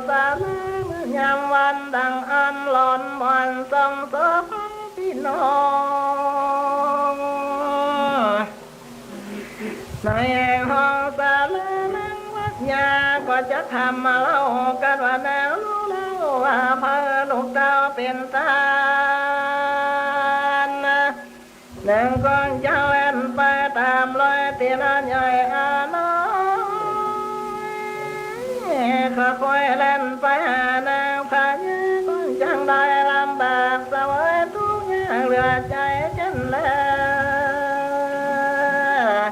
สาลยามวันดังอันหลอนมอนส่งเสริมพี่น้องในห้องสาลนังวัดยาก็จะทำมาเล่ากันว่าแนวรู้แล้วว่าพระลูกเต้าเป็นตาหนึ่งก้อนจะเล่นไปตามรอยตีนใหญ่อาน้อยค่อยเล่นไปหานางพญาก้อนจังได้ลำบากสวยทุกอย่างเหลือใจจนแล้ว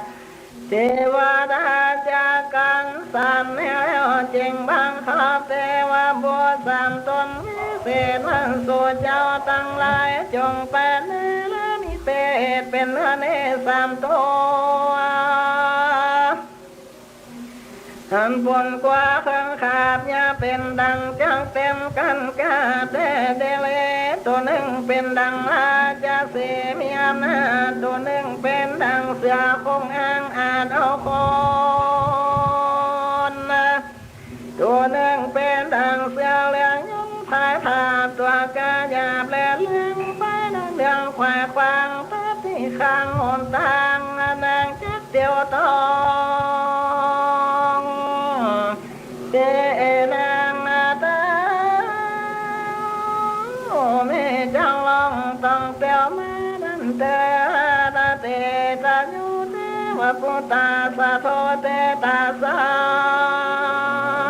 เทวดาจากกันสันแล้วจริงบังคับเทวบุตรสามตนวิเศษวันสู่เจ้าตั้งหลายจงเป็นเป็นเนื้อเนสามตัวอันบนกว่าข้างขาดยาเป็นดังจังเต็มกันกาเดเลตัวหนึ่งเป็นดังอาจาเสมีอำนาจตัวหนึ่งเป็นดังเสือคงอ้างอาจเอาคนตัวหนึ่งเป็นดังเสือเหลืองยุ่งพายผ่าตัวกาหยาบแหลมเลื่องไปดังเดืองควายควางที่ข้างหนทางนางจักเดียวตองเจนางนาตาแม่จังลองต้องเตียวมาดันเตตาเตตายุเทวปุตตาสะโทเตตาสั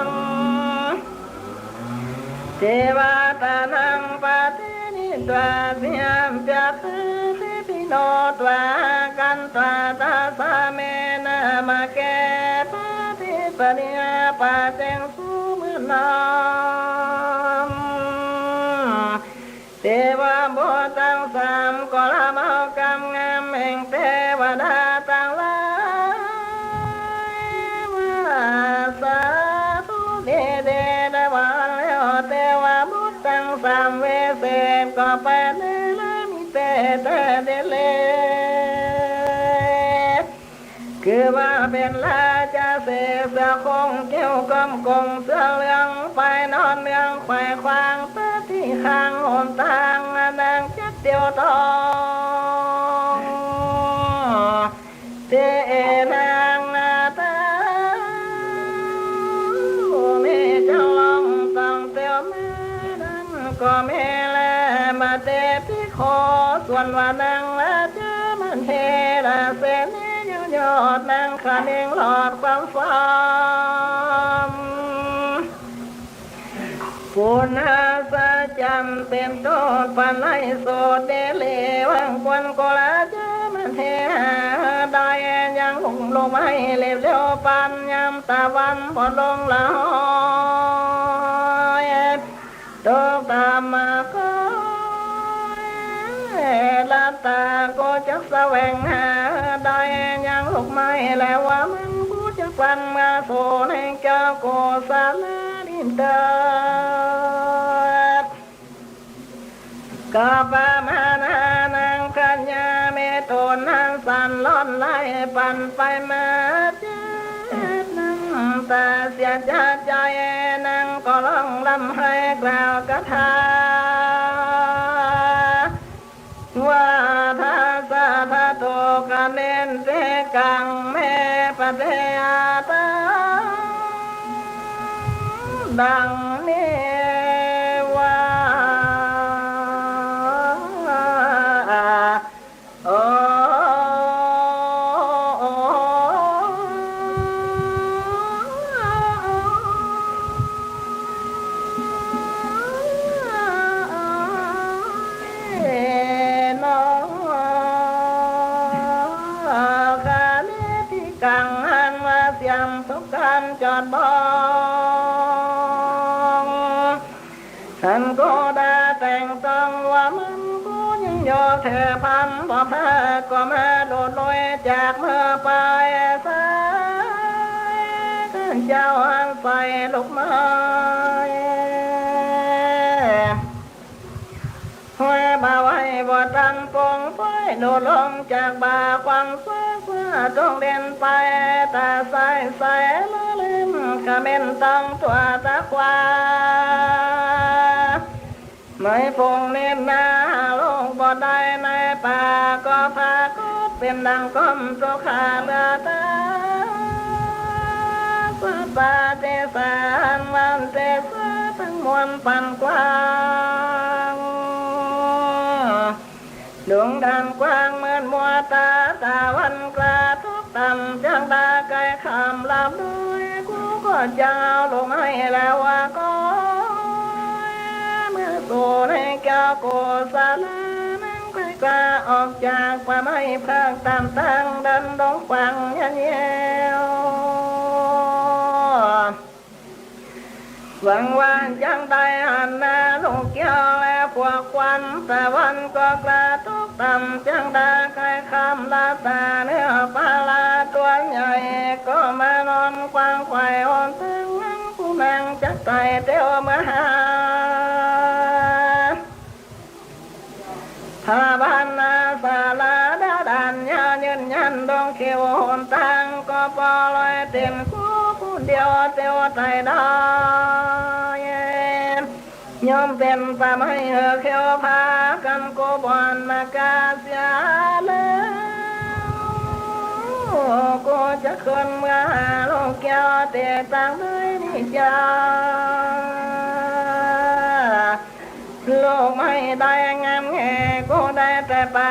งเทวตานังปฏินิตวาเสียมจักโนตวากันตวาตาสาเมนะมาแก่ปฏิปนิยาปะเจงสุมือนามเทวบุตรทั้งสามก็ละเมากำงามแห่งเทวดาทั้งหลายว่าสาธุเดเดได้วันแล้วเทวบุตรทั้งสามเวเศษก็เป็นแต่เดเลคือว่าเป็นลาจะเสเสือคงเกี่ยวกำกงเสือเลี้ยงไปนอนเลี้ยงควายควางเพื่อที่ข้างหนทางนางจักเดียวทองเทนางนาตาเมจะลองต้องเตียวแม่ดันก็เมแลมาเตพิขอส่วนว่านังละเจอมันเทระเสนียอดนางขาเองหลอดความฟ้าปุณาสะจำเป็นโตปันไลโสเดเลวังควนโกลาเจอมันเทได้ยังหงลงไม่เล็บเลี้ยวปันยำตะวันพอลงละหอยตกตามมาก็ลาตาก็จะแสวงหาได้ยังลูกไม้แล้วว่ามันผู้จะฟันมาโซในเจ้าโกสาลาดินเดกาปามานานังกัญญาเมตนนันสันล้อนไล่ปันไปมาเจ็ดนังตาเสียใจนังก็ร้องลำให้กล่าวกถาว่าท่าสาธาโตกันเนนเตกังเมปะเทอาตาดังนี้ว่าจอดบองฉันก็ได้แต่งต้องว่ามันก็ยังยอเธอพันพอพาก็มาโดดลอยจากเมื่อไปสายเจ้าอันใส่ลูกไม้ห้อยบ่าไว้บ่ตันกงไฟโดดลงจากบ่าควันฟ้าต้องเดินไปตาใสละลืมขมิ้นต้องตัวตะควา ไม่พงเน้นหน้าลงบ่ได้ในป่าก็พาก็เป็นดังก้มโตขาเรือตาสัปาเจสานวันเจสาทั้งมวลปันกว้างดวงดันกว้างเหมือนมัวตาตะวันกลาทุกต่ำจังตาไกลคำลำด้วยกูก็จะเอาลงให้แล้วว่าก็เมื่อสู่ในแก้วโกสาลานั่งไกลกล้าออกจากป่าไม้พากตามตั้งดันดงฟังยันเยว หวังว่ายังได้หันหน้าลงเกี่ยวและพวกควันตะวันก็กระตุกต่ำจังได้ใครคำลาตาเนื้อปลาลาตัวใหญ่ก็มานอนควางไข่อ่อนตึงนั้นผู้นางจักไต่เตียวมาหาพาบ้านนาสาลาดาดันยายืนยันดงเขียวหนทางก็ปล่อยเต็มคู่ผู้เดียวเตียวไต่ได้ยอมเป็นป่าไม้เขียวพากันโกบอนมากาเสียแล้วก็จะขึ้นเมื่อหาลูกแก้วเตะต่างเลยนี่จ้าโลกไม่ได้งามแง่ก็ได้แต่ป่า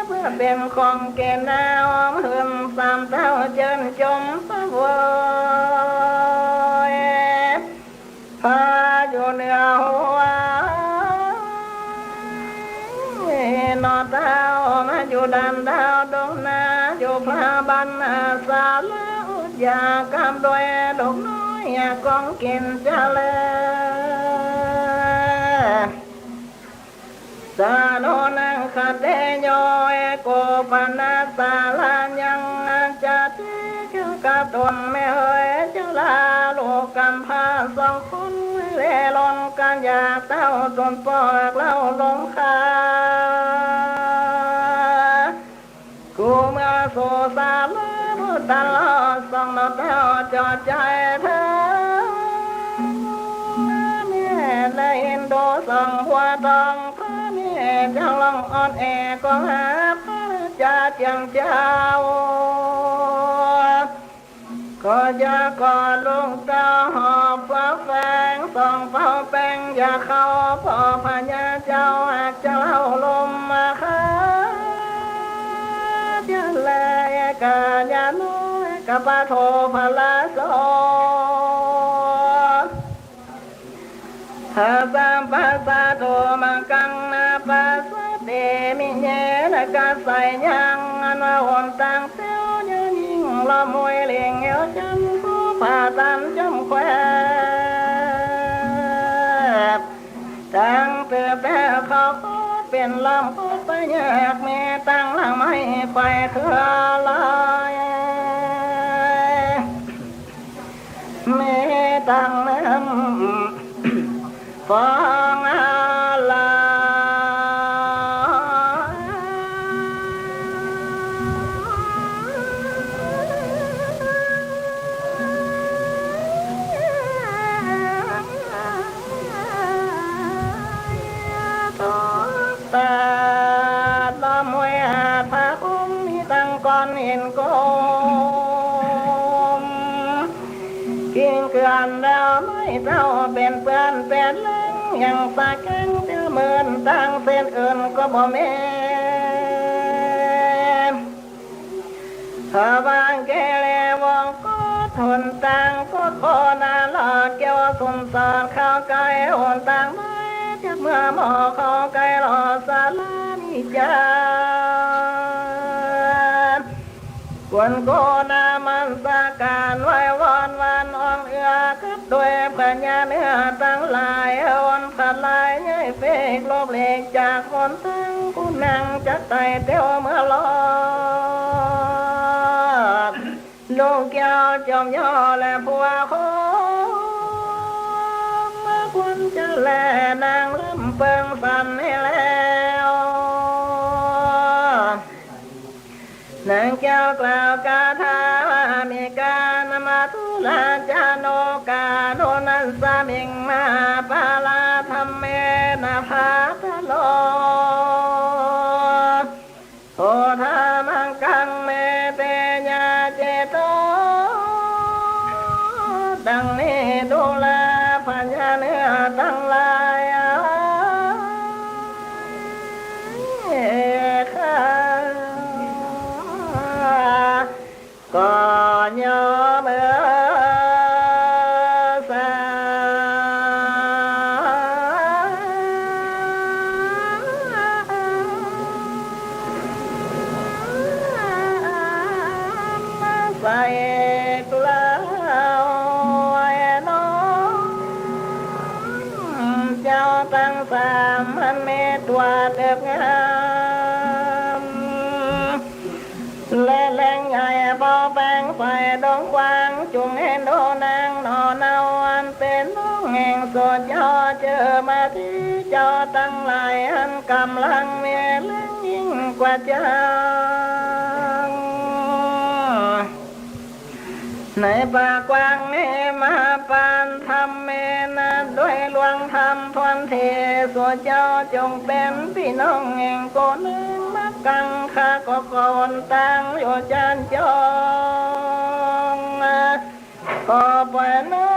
เพื่อเป็นของเกณฑ์แนวเฮือนสามเท่าเจินจมสะวอยพาอยู่เหนือหัวนอเท้ามาอยู่ดันดาวดงนาอยู่พระบันสาแล้วอย่ากำด้วยดอกน้อยอย่ากองกินจะเลยสาโนนังขัดเดโยเอโกปนาสาลายังจะที่เกี่ยวกับตนไม่เฮยจะลาโลกำพาสองคนเล่ลอนกันอยากเต้าตนปอกเล่าลงคากูเมื่อโซสาลาพุทธลอดส่องนอเต้าจอดใจเธอแม่ได้เห็นโดส่องหัวตองเจ้าลองอ่อนแอก็หาพระจ่าเจียงเจ้าก็จะก่อลุงเจ้าหอบฟ้าแฝงส่องเฝ้าแป้งอย่าเข้าพ่อพญาเจ้าหากจะเล่าลมมาค่ะจะแลกาญาโน้กับปะโทพลาโสหาสามภาษาโทมังกังนาภาษาเดมิเนนกาใส่ยังอันว่าหนต่างเสียวยืนยิงละมวยเลี้ยงเอวจำผู้ผ่าตันจำแควบตั้งเตือแต่เขาเป็นลำพูดไปแยกแม่ตั้งหลังไม่ไฟเครือลายแม่ตั้งน้ำฟังลาตาลำเวหาพระอุ้มที่ตั้งก่อนเห็นกมกินเกลือนแล้วไม่เท่าเป็นเพื่อนเป็นเล่งอย่างสาแกงเตือเหมือนตั้งเส้นอื่นก็บ่แม่ถ้าบางแกเลวงก็ทนตังก็ขอนาลอดเกี่ยวสมสารข้าวไก่หนตังไม่จะเมื่อหมอข้าวไก่หลอดสาลานิจาควรโกนามันสาการไว้วอนวันอ่อนเอื้อกับด้วยปัญญาเนื้อตั้งหลายอ่อนผัดลายย้ายเฟกลบเล็กจากคนตั้งกูนั่งจักไตเตียวเมื่อลอดลูกแก้วจอมย่อและผัวโคเมื่อควรจะแลนางลำเปิงสันให้แล้วนางแก้วกล่าวกาถาว่ามีการมาทุลาจาโนกาโนนัสสามิงมาปาลาธรรมเมน เจ้าตั้งสามพันเมตรตัวเด็บงามและแรงใหญ่พอแปงไฟดงกว้างจุงเห็นโดนางนอเนาอันเป็นน้องแห่งสดยอเจอมาที่เจ้าตั้งหลายอันกำลังเมียแรงยิ่งกว่าเจ้าในป่ากว้างนี้มาปานทำเมนาด้วยหลวงธรรมทวนเทสวเจ้าจงเป็นพี่น้องแห่งโกนึงมากังข้าก็ก่อนตั้งอยู่จานจองก็ปล่อยน้อ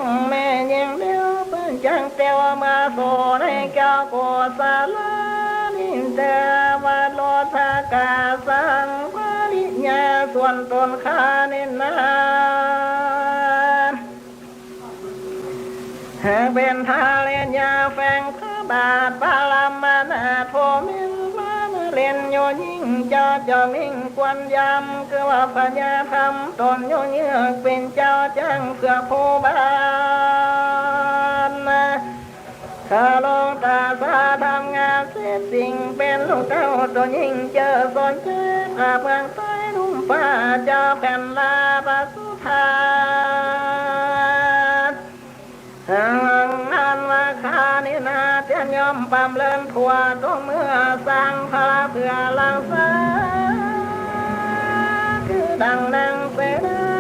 งแม่ยังเดียวเพิ่งจังเตียวมาโซในเจ้าโกสาลานิเตว่าโลทากาสังญาส่วนตนข้านินนาหากเป็นทาเลียนยาแฝงพระบาทปาลามานาโทมินมาเรียนโยยิ่งเจ้าจอมิ่งควนยำคือว่าพญาธรรมตนโยเยือกเป็นเจ้าจังเพื่อผู้บ้านข้าลงตาสาทำงานเสร็จสิ่งเป็นลูกเต้าตัวยิ่งเจอสนเจ็บอาเมืองใต้นุ่มฟ้าเจ้าแผ่นลาปะสุธางานว่าข้านี่นาเตียนยอมปั๊มเลินผัวตรงเมื่อสร้างพระเพื่อลังสาคือดังนังเสด็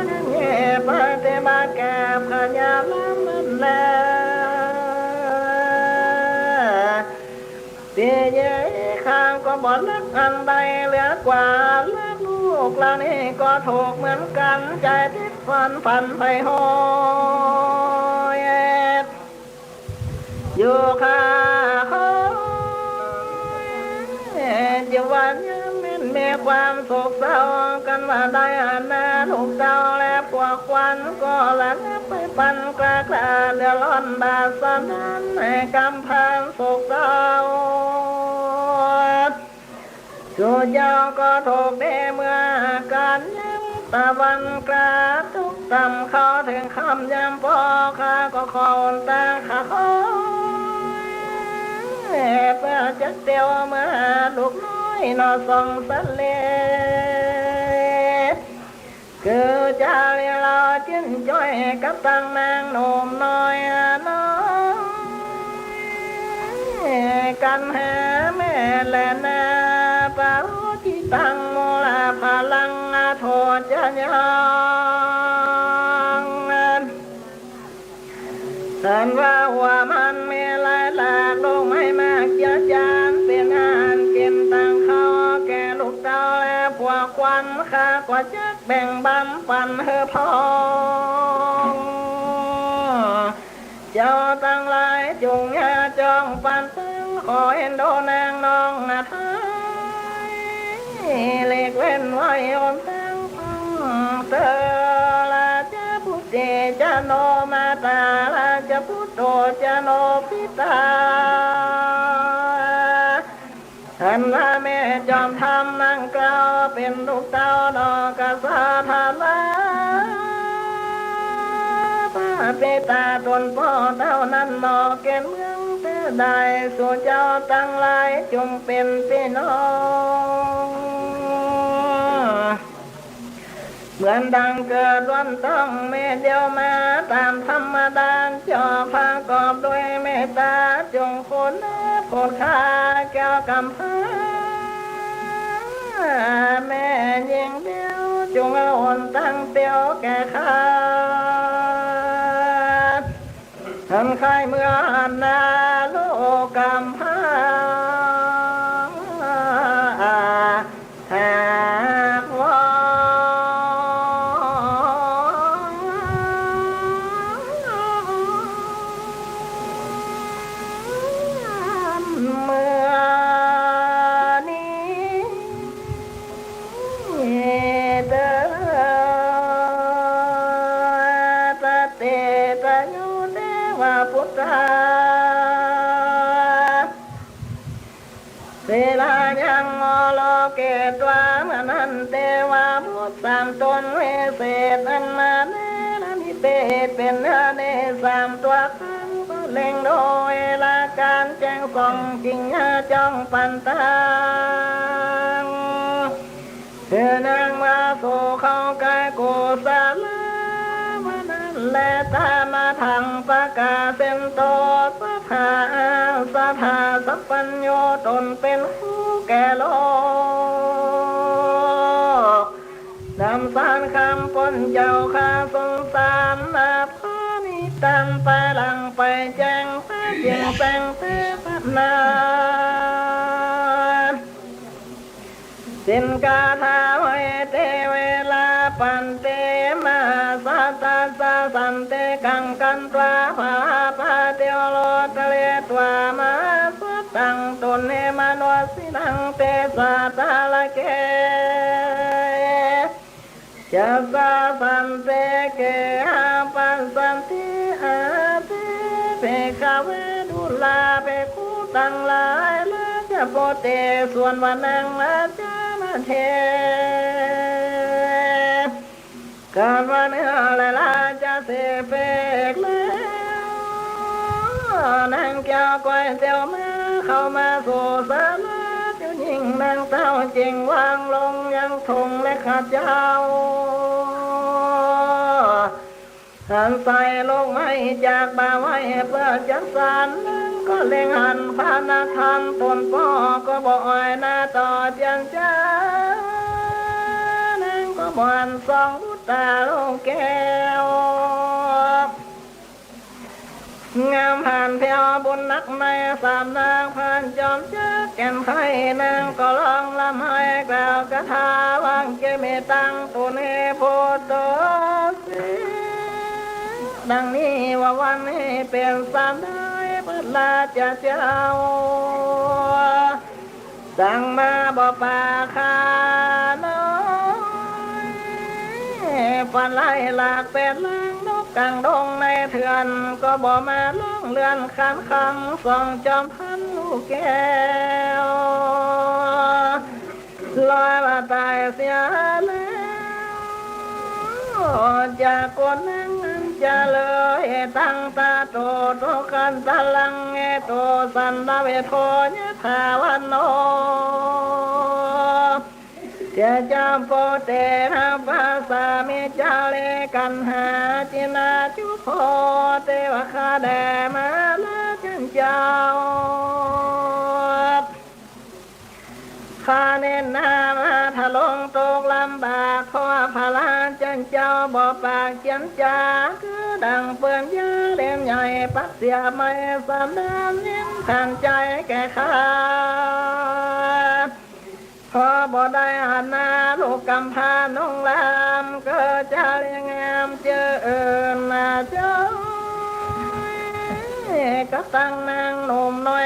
จเย่ปฏิบัติแก่พญาลำมันแล้วเตี้ยใหญ่ข้างก็บ่ลักอันใดเหลือกว่าลักลูกเรานี่ก็ถูกเหมือนกันใจติดฝันไปโหยอยู่ข้าเขาอยู่วันยังมีความโศกเศร้ากันว่าได้อานาลูกเต้าและพวกควันก็หลังไปปันกล้าเรือร้อนบาสนั้นให้กำพันโศกเศร้าสู่เจ้าก็ถูกได้เมื่อการย้ำตะวันกราทุกต่ำเขาถึงคำย้ำพอข้าก็ขอนตาข้าขอเพื่อจะเตียวเมื่อลูกน้อยนอส่องสันเลคือจะเลี้ยเราจิ้นจ้อยกับตังนางหนุ่มน้อยน้อยกันหาแม่และนาปาจิตังโมลาพลังโทจะยังท่านว่ามันมีหลายหลากโลกไม่มากเยอะจานเป็นงานเก็บตังเขาแก่ลูกเต้าและพวกควันข้ากว่าจะแบ่งบันปันเฮอพองเจ้าตั้งหลายจงอย่าจองปันตั้งขอเห็นโดนางน้องไทยเล็กเว้นไว้อมตั้งเธอละจะพุทธจะโนมาตาละจะพุทโธจะโนพิตาท่านว่าแม่จอมทำนั่งเกล้าเป็นลูกเต้าดอกสาธาลาป้าเปตาตนพ่อเท่านั้นนอเกณฑ์เมืองแต่ได้สู่เจ้าตั้งหลายจงเป็นพี่น้องเหมือนดังเกิดวันต้องเมตเดียวมาตามธรรมดาจอพากอบด้วยเมตตาจงคนโปรดข้าแก้วกำพร้าแม่ยิงเดียวจงเอาอ่อนตั้งเตียวแก่ข้าท่านใครเมื่อนาโลกำพร้าพุทธาเวลายังโลเกตวามนันเตวาพุทธามตนเวเศษอันมาเนรนิเตเป็นเนสามตัวขัน เล่งโดยละการแจ้งส่องจริงจ้องปันตังเธอนางมาสู่เข้ากายกุศลวันนั้นแลตามาทางประกาเส้นโตสัทธาสัพพัญโยตนเป็นผู้แก่โลกนำสารคำปนเจ้าข้าสงสารนาพานิตันไปหลังไปแจ้งไปเจียงแสงเตปัตนาสินกาทาไว้เตเวลาปันเตมาสัตตาสันเตกังกันตวาภาปาเตโลตะเลตวามาสัตตังตนเนมานวสินังเตสัตตาละเกจะสาสันเตเกอาปัสสันติอาเตเปขเวดุลาเปคุตังลายละจะโปเตส่วนวันนังละจะมาเทการวันเนื้อละลาจะเสเพกแล้วนางแก้วก้อยเตียวมาเข้ามาสู่สาลาเจ้าหญิงนางเต้าจริงวางลงยังทงและข้าเจ้าหันใส่ลงไม่จากบ่าไว้เพื่อจักสานนั้นก็เล็งหันพานาทานตนพ่อก็บ่อยหน้าต่อเจียนจ้านั่งก็บ่อนสองตาลงแก้วงามผ่านเพียวบุญนักในสามนางผ่านจอมเจ้าแก่นไข่นางก็ลองลำให้กล่าวกถาวังเกเมตังตุเนโพโตสีดังนี้ว่าวันนี้เป็นสามได้เปิดลาจะเจ้าสั่งมาบ่ปาคาน้อยฟันไล่หลากเป็ดล้างนกกลางดงในเถื่อนก็บ่มาล่องเลือนขันคำส่องจอมพันลูกแก้วลอยมาตายเสียแล้วจากคนนั่งจะเลยตั้งตาโตโตกันตะลังโตสันดาเวโทยะทาวันโนจะจำโปเตนะภาษาเมจาเลกันหาจินาจุโพเตวะคาแดมาลาจันเจ้าข้าเน้นนามาถลงตกลำบากขอพลาจันเจ้าบ่ปากเจียนจาคือดังเปื่อนยาเล่มใหญ่ปักเสียไม่สามดามเน้นทางใจแก่ข้าพอบ่ได้หันหน้าลูกกำพร้าน้องลามก็จะเลี้ยงงามเจอนาเจ้าก็ตั้งนางหนุ่มน้อย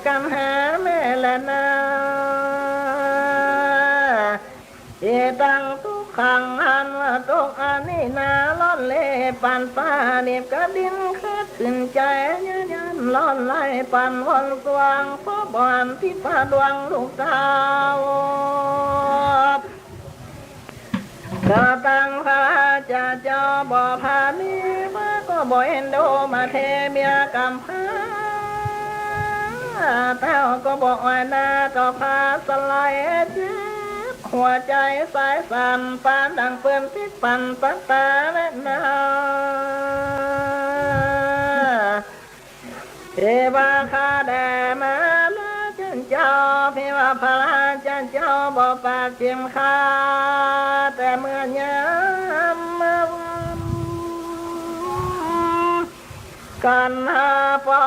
กันหาแม่และนาเอตังทุกขังอันว่าตกอันนี้นาล้อนเล่ปันป้าเนียบกระดินคัดขึ้นใจยันล้อนไล่ปันวันสว่างพบบานที่ป้าดวงลูกสาวก็ตั้งพระจะเจ้าบ่พานีมาก็บ่เห็นโดมาเทเมียกำพาเต้าก็บอกว่านาต่อพาสลายเจ็บหัวใจสายสั่นปานดังเปื้อนพิษปั่นปัตตาและนาเทวาคาแดมาลาจันเจ้าพิวาพลาจันเจ้าบอกปากเจียมคาแต่เมื่อยามมากันหาปอ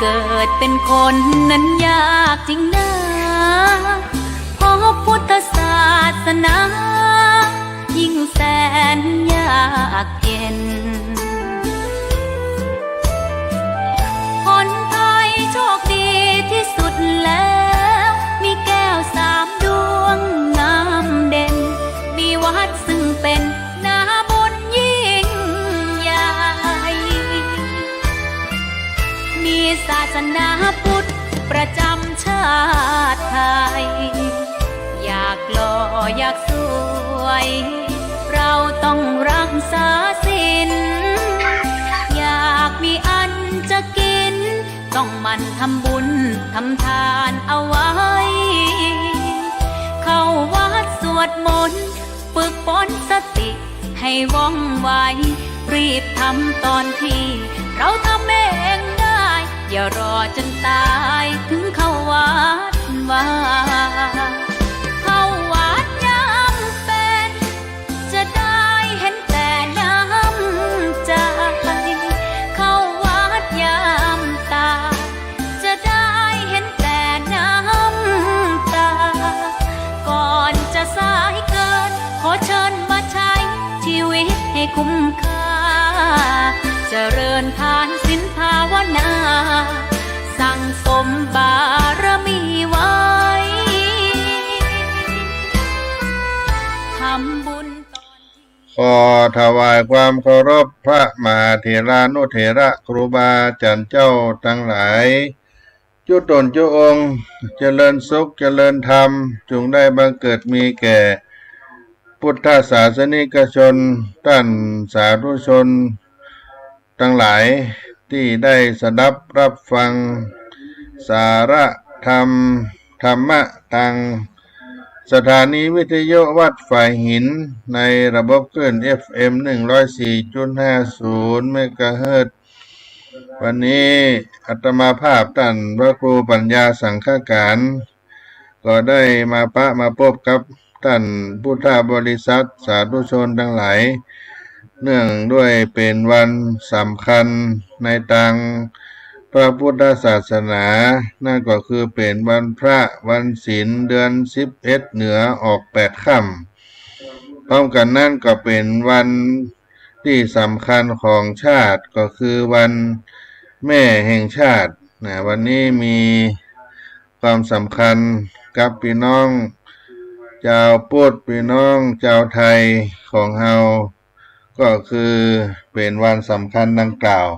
เกิดเป็นคนนั้นยากจริงนะเพราะพุทธศาสนายิ่งแสนยากเย็นคนไทยโชคดีที่สุดแล้วมีแก้ว3 ดวงงามเด่นมีวัดซึ่งเป็นนาบุญยิ่งใหญ่มีศาสนาพุทธประจำชาติไทยอยากหล่ออยากสวยเราต้องรักษาศีลอยากมีอันจะกินต้องหมั่นทำบุญทำทานเอาไว้เข้าวัดสวดมนต์ฝึกฝนสติให้ว่องไวรีบทำตอนที่เราทำเองได้อย่ารอจนตายถึงเข้าวัดว่าเข้าวัดยามเป็นจะได้เห็นแต่น้ำใจเข้าวัดยามตายจะได้เห็นแต่น้ำตาก่อนจะสายเกินขอเชิญมาใช้ชีวิตให้คุ้มค่าเจริญทานศีลภาวนาสั่งสมบารมีไว้ทำบุญขอถวายความเคารพพระมหาเถรานุเถระครูบาอาจารย์เจ้าทั้งหลายจุตนจุองค์เจริญสุขเจริญธรรมจงได้บังเกิดมีแก่พุทธศาสนิกชนท่านสาธุชนทั้งหลายที่ได้สดับรับฟังสาระธรรมธรรมะทางสถานีวิทยุวัดฝ่ายหินในระบบคลื่น FM 104.50 เมกะเฮิรตซ์วันนี้อาตมาภาพท่านพระครูปัญญาสังฆการก็ได้มาพบกับท่านพุทธบริษัทสาธุชนทั้งหลายเนื่องด้วยเป็นวันสำคัญในทางพระพุทธศาสนานั่นก็คือเป็นวันพระวันศีลเดือน11เหนือออก8 ค่ำพร้อมกันนั่นก็เป็นวันที่สำคัญของชาติก็คือวันแม่แห่งชาติวันนี้มีความสำคัญกับพี่น้องชาวพุทธพี่น้องชาวไทยของเฮาก็คือเป็นวันสำคัญดังกล่าว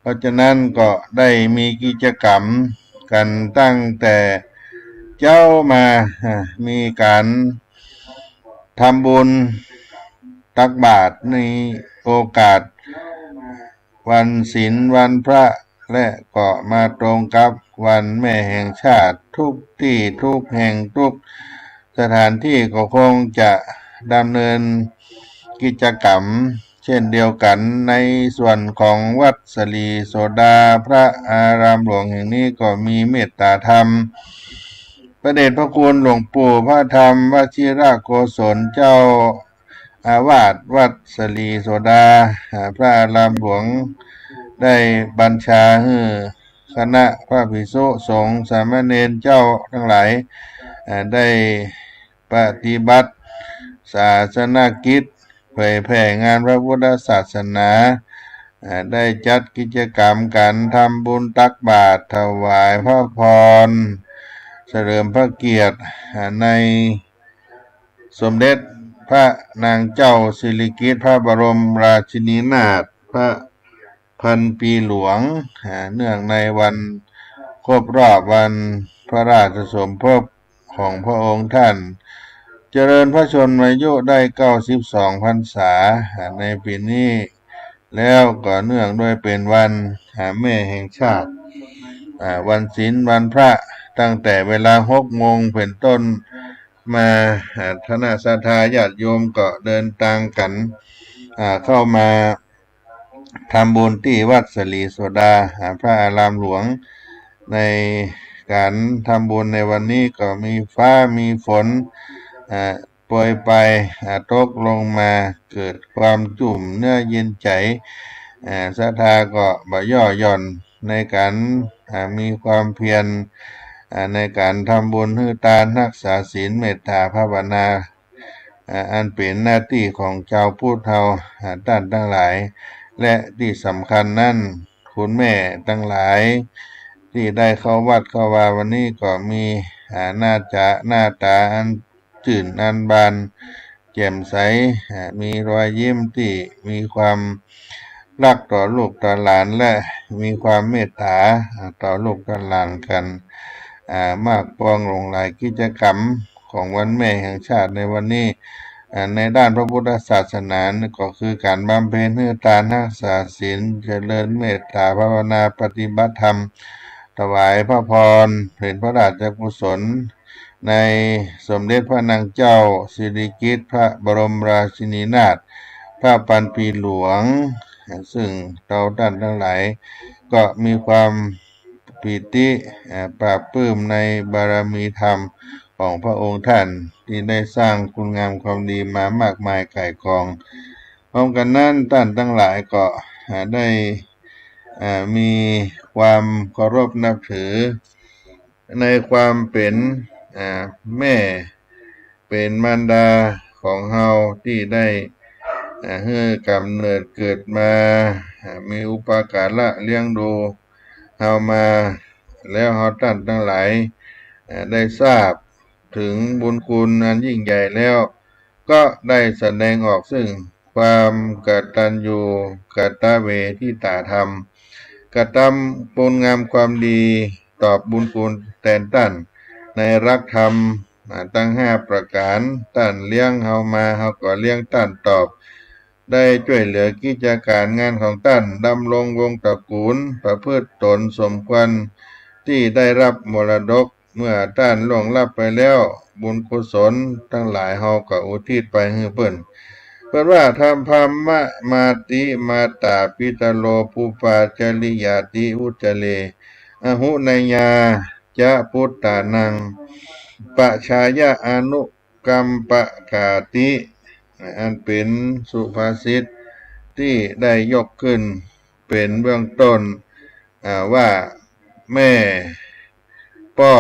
เพราะฉะนั้นก็ได้มีกิจกรรมกันตั้งแต่เจ้ามามีการทำบุญตักบาตรในโอกาสวันศีลวันพระและก็มาตรงกับวันแม่แห่งชาติทุกที่ทุกแห่งทุกสถานที่ก็คงจะดำเนินกิจกรรมเช่นเดียวกันในส่วนของวัดสลีโสดาพระอารามหลวงแห่งนี้ก็มีเมตตาธรรมพระเดชพระคุณหลวงปู่พระธรรมวชิรโกศลเจ้าอาวาสวัดสลีโสดาพระอารามหลวงได้บัญชาให้คณะพระภิกษุสงฆ์สามเณรเจ้าทั้งหลายได้ปฏิบัติศาสนกิจเผยแผ่งานพระพุทธศาสนาได้จัดกิจกรรมการทำบุญตักบาตรถวายพระพรเฉลิมพระเกียรติในสมเด็จพระนางเจ้าสิริกิติ์พระบรมราชินีนาถพระพันปีหลวงเนื่องในวันครบรอบวันพระราชสมภพของพระองค์ท่านเจริญพระชนมายุได้92 พรรษาในปีนี้แล้วก็เนื่องด้วยเป็นวันแม่แห่งชาติวันศีลวันพระตั้งแต่เวลา6 โมงเป็นต้นมาคณะศรัทธาญาติโยมก็เดินทางกันเข้ามาทำบุญที่วัดสลีโสดาพระอารามหลวงในการทำบุญในวันนี้ก็มีฟ้ามีฝนโปรยไปตกลงมาเกิดความจุ่มเนื้อเย็นใจศรัทธาก็บ่ย่อหย่อนในการ มีความเพียรในการทำบุญให้ทานรักษาศีลเมตตาภาวนาอันเป็นหน้าที่ของชาวพุทธเราท่านทั้งหลายและที่สำคัญนั่นคุณแม่ทั้งหลายที่ได้เข้าวัดเข้าวาวันนี้ก็มีหน้าตาอันจื่นอันบานแจ่มใสมีรอยยิ้มที่มีความรักต่อลูกต่อหลานและมีความเมตตาต่อลูกต่อหลานกันมากปองหลงหลายกิจกรรมของวันแม่แห่งชาติในวันนี้ในด้านพระพุทธศาสนาก็คือการบำเพ็ญทานรักษาศีลเจริญเมตตาภาวนาปฏิบัติธรรมถวายพระพรเป็นพระราชกุศลในสมเด็จพระนางเจ้าสิริกิติ์พระบรมราชินีนาถพระปันปีหลวงซึ่งเราท่านทั้งหลายก็มีความปิติปราบปลื้มในบารมีธรรมของพระองค์ท่านที่ได้สร้างคุณงามความดีมามากมายก่ายกองพร้อมกันนั้นท่านทั้งหลายก็ได้มีความเคารพนับถือในความเป็นแม่เป็นมารดาของเฮาที่ได้ให้กำเนิดเกิดมามีอุปการะเลี้ยงดูเฮามาแล้วเฮาท่านทั้งหลายได้ทราบถึงบุญคุณอันยิ่งใหญ่แล้วก็ได้แสดงออกซึ่งความกตัญญูกตเวทิตาธรรมกระทำคุณงามความดีตอบบุญคุณแทนท่านในรักธรรมตั้ง5ประการท่านเลี้ยงเฮามาเฮาก็เลี้ยงท่านตอบได้ช่วยเหลือกิจการงานของท่านดำรงวงตระกูลประพฤติตนสมควรที่ได้รับมรดกเมื่อท่านล่วงลับไปแล้วบุญกุศลทั้งหลายเฮาก็อุทิศไปให้เพิ่นว่าธรรมภมมะมาติมาตาปิตโลปุปาจริยาติอุจเลอหุนยาจะพุทธานังปะชายะอนุกัมปะกาติอันเป็นสุภาษิตที่ได้ยกขึ้นเป็นเบื้องต้นว่าแม่ป้อ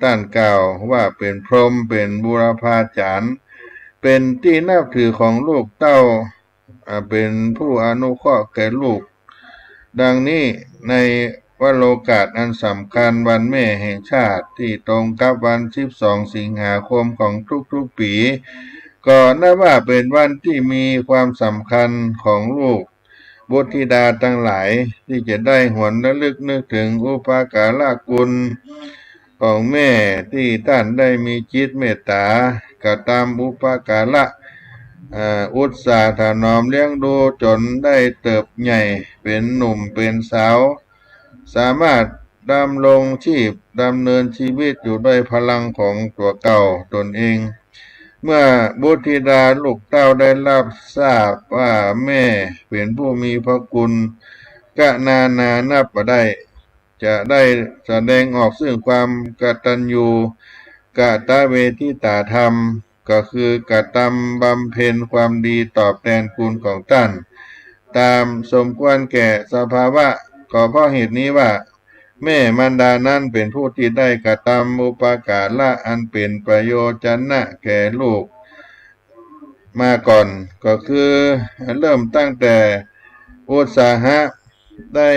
ท่านกล่าวว่าเป็นพรหมเป็นบูรพาจารย์เป็นที่นับถือของลูกเต้าเป็นผู้อนุเคราะห์แก่ลูกดังนี้ในวโรกาสอันสำคัญวันแม่แห่งชาติที่ตรงกับวัน12สิงหาคมของทุกๆปีก็นับว่าเป็นวันที่มีความสำคัญของลูกบุตรธิดาทั้งหลายที่จะได้หวนระลึกนึกถึงอุปการะคุณของแม่ที่ท่านได้มีจิตเมตตากระทำอุปการะอุตสาห์ถนอมเลี้ยงดูจนได้เติบใหญ่เป็นหนุ่มเป็นสาวสามารถดำรงชีพดำเนินชีวิตอยู่ด้วยพลังของตัวเก่าตนเองเมื่อบุตรธิดาลูกเต้าได้รับทราบว่าแม่เป็นผู้มีพระคุณกะนานับบ่ได้จะได้แสดงออกซึ่งความกตัญญูกตเวทิตาธรรมก็คือกระทำบำเพ็ญความดีตอบแทนคุณของท่านตามสมควรแก่สภาวะก็เพราะเหตุนี้ว่าแม่มารดานั้นเป็นผู้ที่ได้กระทำอุปการะอันเป็นประโยชน์นะแก่ลูกมาก่อนก็คือเริ่มตั้งแต่อุตสาหะได้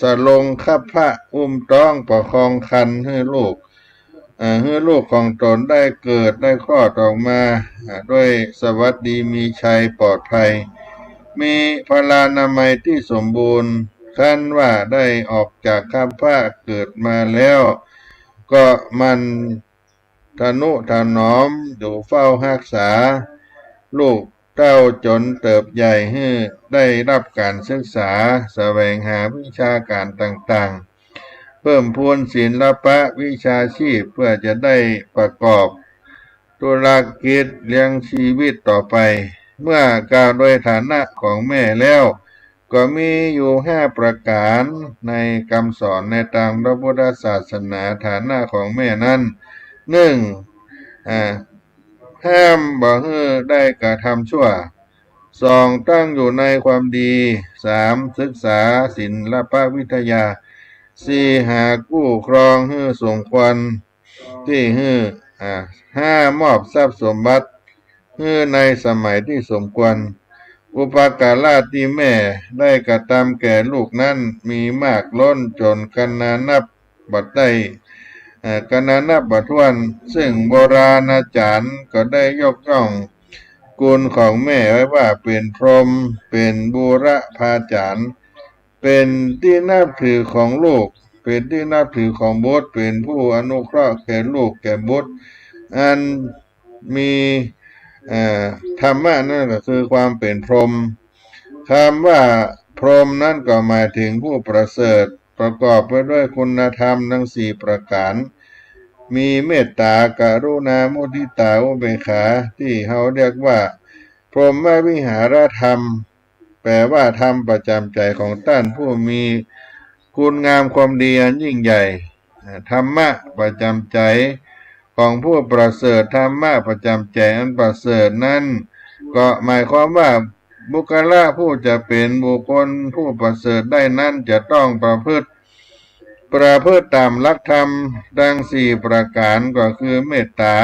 สลงคับพระอุ้มต้องประคองครรภ์ให้ลูกของตนได้เกิดได้คลอดออกมาด้วยสวัสดีมีชัยปลอดภัยมีพลานามัยที่สมบูรณ์ขั้นว่าได้ออกจากคับพระเกิดมาแล้วก็มันทนุถนอมอยู่เฝ้ารักษาลูกเต้าจนเติบใหญ่ให้ได้รับการศึกษาแสวงหาวิชาการต่างๆเพิ่มพูนศิลปะวิชาชีพเพื่อจะได้ประกอบธุรกิจเลี้ยงชีวิตต่อไปเมื่อกล่าวโดยฐานะของแม่แล้วก็มีอยู่5ประการในคำสอนในทางพระพุทธศาสนาฐานะของแม่นั้น1ห้ามบ่ให้ได้กระทำชั่ว2ตั้งอยู่ในความดี3ศึกษาศิลปวิทยา สี่หากู้ครองฮื้อสมควรที่ฮื้อห้ามอบทรัพย์สมบัติฮื้อในสมัยที่สมควรอุปการะที่แม่ได้กระทำแก่ลูกนั้นมีมากล้นจนกันนานับบัดได้กันนานับบัดถ้วนซึ่งโบราณอาจารย์ก็ได้ยกย่องกุลของแม่ไว้ว่าเป็นพรหมเป็นบูรพาจารย์เป็นที่นับถือของลูกเป็นที่นับถือของบุตรเป็นผู้อนุเคราะห์แก่ลูกแก่บุตรอันมีธรรมะนั่นก็คือความเป็นพรหมคำว่าพรหมนั่นก็หมายถึงผู้ประเสริฐประกอบไปด้วยคุณธรรมทั้งสี่ประการมีเมตตากรุณามุทิตาอุเบกขาที่เขาเรียกว่าพรหมวิหารธรรมแปลว่าธรรมประจำใจของท่านผู้มีคุณงามความดีอันยิ่งใหญ่ธรรมะประจำใจของผู้ประเสริฐธรรมะประจำใจอันประเสริฐนั้นก็หมายความว่าบุคคลผู้จะเป็นบุคคลผู้ประเสริฐได้นั้นจะต้องประพฤติตามหลักธรรมดังสี่ประการก็คือเมตตา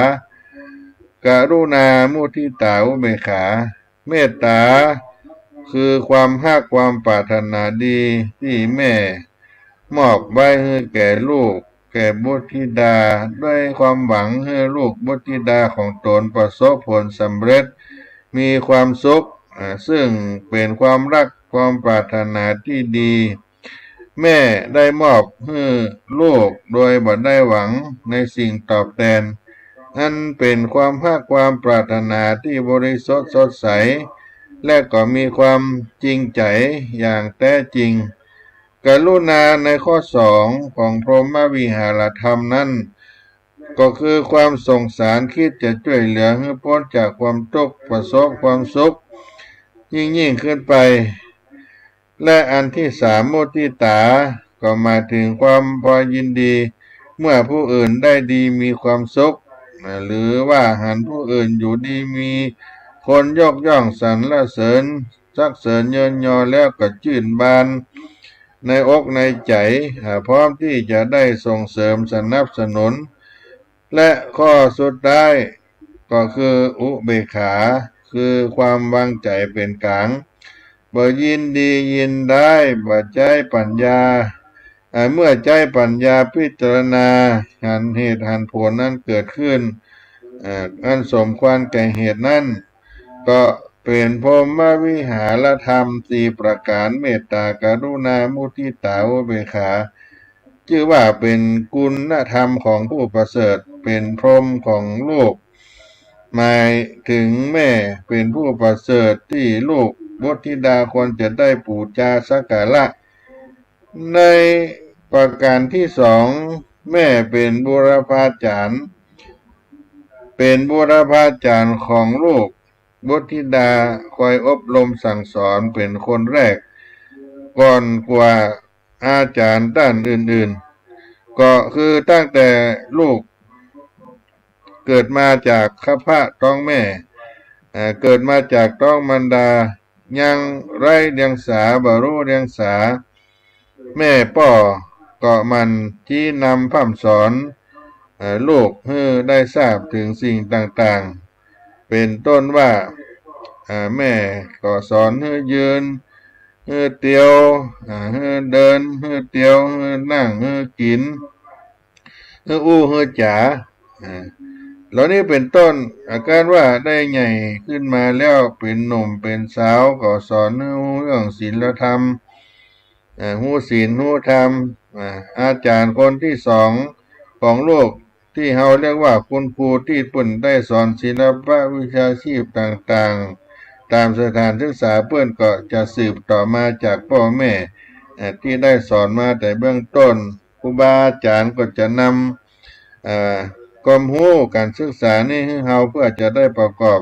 กรุณามุทิตาอุเบกขาเมตตาคือความฮักความปรารถนาดีที่แม่มอบไว้ให้แก่ลูกแก่บุตรธิดาด้วยความหวังให้ลูกบุตรธิดาของตนประสบผลสำเร็จมีความสุขซึ่งเป็นความรักความปรารถนาที่ดีแม่ได้มอบให้ลูกโดยบ่ได้หวังในสิ่งตอบแทนนั่นเป็นความภาคความปรารถนาที่บริสุทธิ์สดใสและก็มีความจริงใจอย่างแท้จริงกรุณาในข้อสองของพรหมวิหารธรรมนั้นก็คือความสงสารคิดจะช่วยเหลือให้พ้นจากความทุกข์ประสบความสุขยิ่งขึ้นไปและอันที่สามมุทิตาก็หมายถึงความพอยินดีเมื่อผู้อื่นได้ดีมีความสุขหรือว่าหันผู้อื่นอยู่ดีมีคนยกย่องสรรเสริญสักเสริญเยินยอแล้วก็ชื่นบานในอกในใจพร้อมที่จะได้ส่งเสริมสนับสนุนและข้อสุดท้ายก็คืออุเบกขาคือความวางใจเป็นกลางบ่ยินดียินได้บ่ใจปัญญาเมื่อใจปัญญาพิจารณาหันเหตุหันผลนั้นเกิดขึ้นอันสมควรแก่เหตุนั้นก็เป็นพรหมวิหารธรรมสี่ประการเมตตากรุณามุทิตาอุเบกขาชื่อว่าเป็นกุณธรรมของผู้ประเสริฐเป็นพรหมของลูกหมายถึงแม่เป็นผู้ประเสริฐที่ลูกบุตรธิดาควรจะได้บูชาสักการะในประการที่สองแม่เป็นบูรพาจารย์ของลูกบุตรธิดาคอยอบรมสั่งสอนเป็นคนแรกก่อนกว่าอาจารย์ด้านอื่นๆก็คือตั้งแต่ลูกเกิดมาจากข้าพระท้องแม่เกิดมาจากท้องมารดายังไร้เดียงสาบรู้เดียงสาแม่ป่อก็มันที่นำพร่ำสอนลูกให้ได้ทราบถึงสิ่งต่างๆเป็นต้นว่าแม่ก็สอนให้ยืนให้เตียวให้เดินให้เตียวให้นั่งให้กินให้อู้ให้จ๋าเหล่านี้เป็นต้นอาการว่าได้ใหญ่ขึ้นมาแล้วเป็นหนุ่มเป็นสาวก็สอนให้รู้เรื่องศีลธรรมรู้ศีลรู้ธรรมอาจารย์คนที่สองของโลกที่เราเรียกว่าคุณครูที่ปุ่นได้สอนศิลปะวิชาชีพต่างๆตามสถานศึกษาเพื่อนก็จะสืบต่อมาจากพ่อแม่ที่ได้สอนมาแต่เบื้องต้นครูบาอาจารย์ก็จะนำความรู้การศึกษานี้ให้เราเพื่อจะได้ประกอบ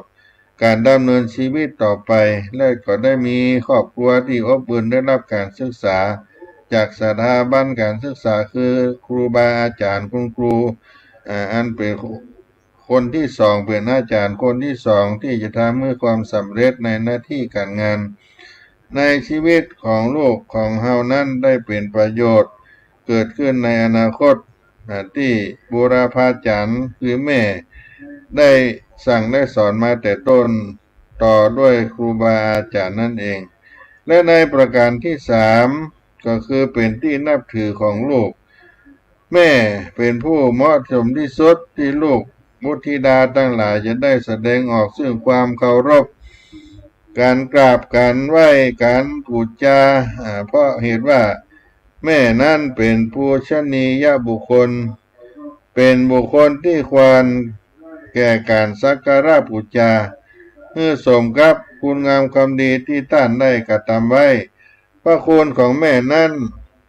การดำเนินชีวิตต่อไปและก็ได้มีครอบครัวที่อบอุ่นได้รับการศึกษาจากสถาบันการศึกษาคือครูบาอาจารย์คุณครูอันเป็นคนที่สองเป็นอาจารย์คนที่สองที่จะทำให้ความสำเร็จในหน้าที่การงานในชีวิตของลูกของเฮานั้นได้เป็นประโยชน์ เกิดขึ้นในอนาคตที่บูรพาจารย์คือแม่ได้สั่งได้สอนมาแต่ต้นต่อด้วยครูบาอาจารย์นั่นเอง และในประการที่สามก็คือเป็นที่นับถือของลูกแม่เป็นผู้เหมาะสมที่สุดที่ลูกบุตรธิดาทั้งหลายจะได้แสดงออกซึ่งความเคารพการกราบการไหว้การพูดจาเพราะเหตุว่าแม่นั่นเป็นผู้ชนียบุคคลเป็นบุคคลที่ควรแก่การสักการะบูชาเพื่อสมกับคุณงามความดีที่ท่านได้กระทำไว้พระคุณของแม่นั้น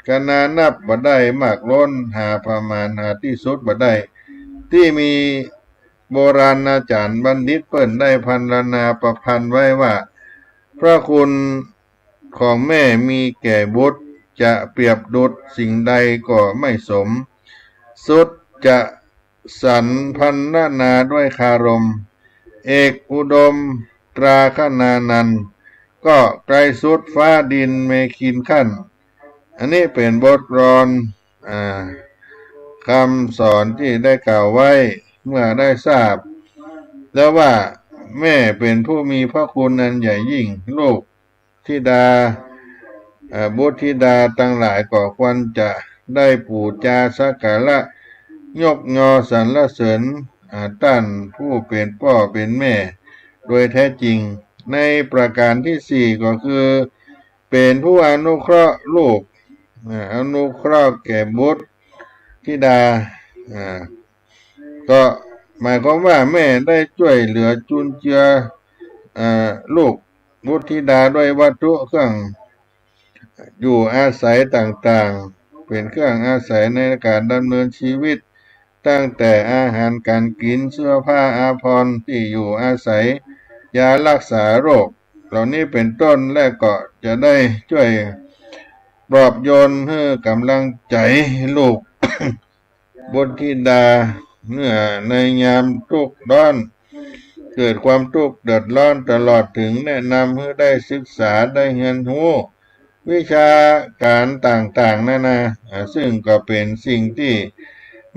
กนานับบ่ได้มากล้นหาประมาณหาที่สุดบ่ได้ที่มีโบราณอาจารย์บัณฑิตเปิ้นได้พรรณนาประพันธ์ไว้ว่าพระคุณของแม่มีแก่บุตรจะเปรียบดุจสิ่งใดก็ไม่สมสุดจะสรรพันนาด้วยคารมเอกอุดมตราคนานันท์ก็ไกลสุดฟ้าดินเมขินขั้นอันนี้เป็นบทกลอนคำสอนที่ได้กล่าวไว้เมื่อได้ทราบแล้วว่าแม่เป็นผู้มีพระคุณอันใหญ่ยิ่งลูกธิดาบุตรธิดาทั้งหลายก็ควรจะได้ปูจาสักการะยกยอสรรเสริญท่านผู้เป็นพ่อเป็นแม่โดยแท้จริงในประการที่สี่ก็คือเป็นผู้อนุเคราะห์ลูกอนุเคราะห์แก่บุตรธิดาก็หมายความว่าแม่ได้ช่วยเหลือจุนเจือลูกบุตรธิดาด้วยวัตถุเครื่องอยู่อาศัยต่างๆเป็นเครื่องอาศัยในการดำเนินชีวิตตั้งแต่อาหารการกินเสื้อผ้าอาภรณ์ที่อยู่อาศัยยารักษาโรคเหล่านี้เป็นต้นและก็จะได้ช่วยปลอบโยนให้กำลังใจลูก บุตรธิดาเมื่อในยามทุกข์ร้อนเกิดความทุกข์เดือดร้อนตลอดถึงแนะนำให้ได้ศึกษาได้เรียนรู้วิชาการต่างๆนานาซึ่งก็เป็นสิ่งที่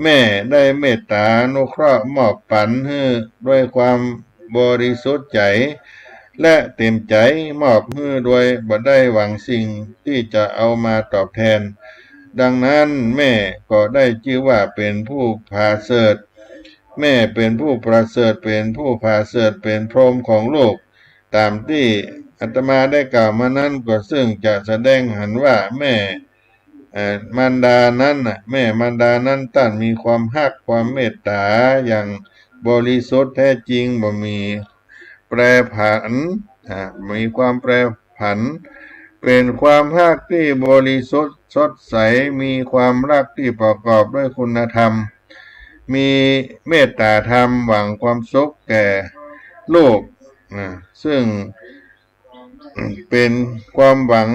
แม่ได้เมตตาอนุเคราะห์มอบปันให้ด้วยความบริสุทธิ์ใจและเต็มใจมอบให้ด้วยบ่ได้หวังสิ่งที่จะเอามาตอบแทนดังนั้นแม่ก็ได้ชื่อว่าเป็นผู้พาเสริฐแม่เป็นผู้ประเสริฐเป็นผู้พาเสริฐเป็นพรหมของโลกตามที่อาตมาได้กล่าวมานั้นก็ซึ่งจะแสดงเห็นว่าแม่มารดานั้นแม่มารดานั้นท่านมีความฮักความเมตตาอย่างบริสุทธิ์แท้จริงบ่มีแปรผันมีความแปรผันเป็นความฮักที่บริสุทธิ์สดใสมีความรักที่ประกอบด้วยคุณธรรมมีเมตตาธรรมหวังความสุขแก่โลกซึ่งเป็นความหวัง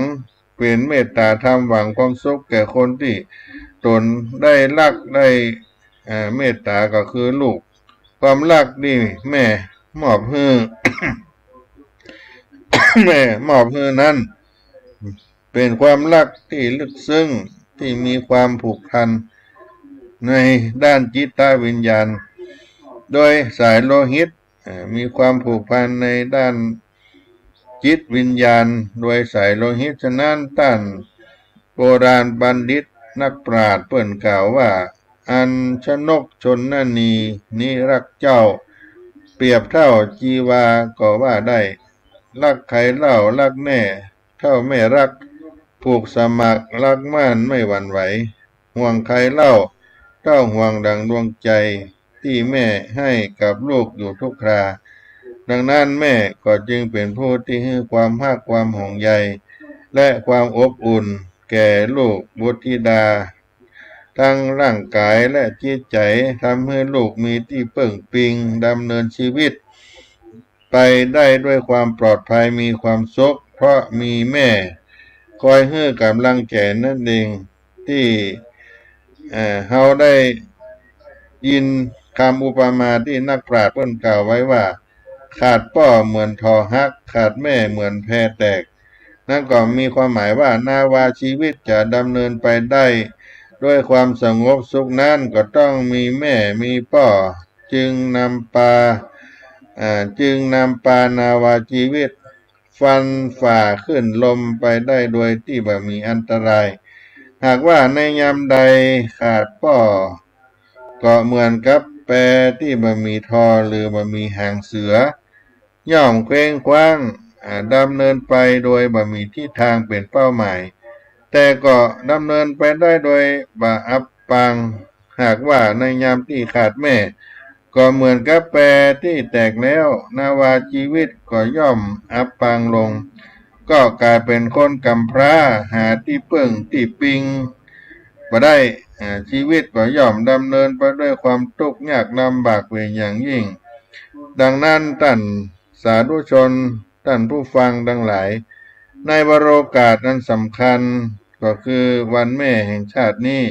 เป็นเมตตาธรรมหวังความสุขแก่คนที่ตนได้รักได้เมตตาก็คือลูกความรักนี่แม่มอบให้ แม่มอบให้นั้นเป็นความรักที่ลึกซึ้งที่มีความผูกพันในด้านจิตวิญญาณโดยสายโลหิตมีความผูกพันในด้านจิตวิญญาณโดยสายโลหิตฉะนั้นท่านโบราณบัณฑิตนักปราชญ์เปิ้นกล่าวว่าอัญชนกชนนีนิรักเจ้าเปรียบเท่าจีวาก็ว่าได้รักใครเล่ารักแน่เท่าไม่รักผูกสมัครรักมั่นไม่หวั่นไหวห่วงใครเล่าเท่าห่วงดังดวงใจที่แม่ให้กับลูกอยู่ทุกคราดังนั้นแม่ก็จึงเป็นผู้ที่ให้ความภาคความห่วงใยและความอบอุ่นแก่ลูกบุตรธิดาทั้งร่างกายและจิตใจทำให้ลูกมีที่พึ่งพิงดำเนินชีวิตไปได้ด้วยความปลอดภัยมีความสุขเพราะมีแม่คอยให้กำลังใจนั่นเองที่เราได้ยินคำอุปมาที่นักปราชญ์เพิ่นกล่าวไว้ว่าขาดพ่อเหมือนทอหักขาดแม่เหมือนแพแตกนั่นก็มีความหมายว่านาวาชีวิตจะดำเนินไปได้ ด้วยความสงบสุขนั้นก็ต้องมีแม่มีพ่อจึงนำปานาวาชีวิตฟันฝ่าขึ้นลมไปได้โดยที่บ่มีอันตรายหากว่าในยามใดขาดพ่อก็เหมือนกับแปรที่บ่มีทอหรือบ่มีหางเสือย่อมเคว้งคว้างดำเนินไปโดยบ่มีทิศทางเป็นเป้าหมายแต่ก็ดำเนินไปได้โดยบ่อับปางหากว่าในยามที่ขาดแม่ก็เหมือนกับแปรที่แตกแล้วนาวาชีวิตก็ย่อมอับปางลงก็กลายเป็นคนกำพร้าหาที่พึ่งที่ปิงบ่ได้ชีวิตก็ย่อมดำเนินไปด้วยความทุกข์ยากลำบากเป็นอย่างยิ่งดังนั้นท่านสาธุชนท่านผู้ฟังทั้งหลายในวโรกาสนั้นสำคัญก็คือวันแม่แห่งชาตินี้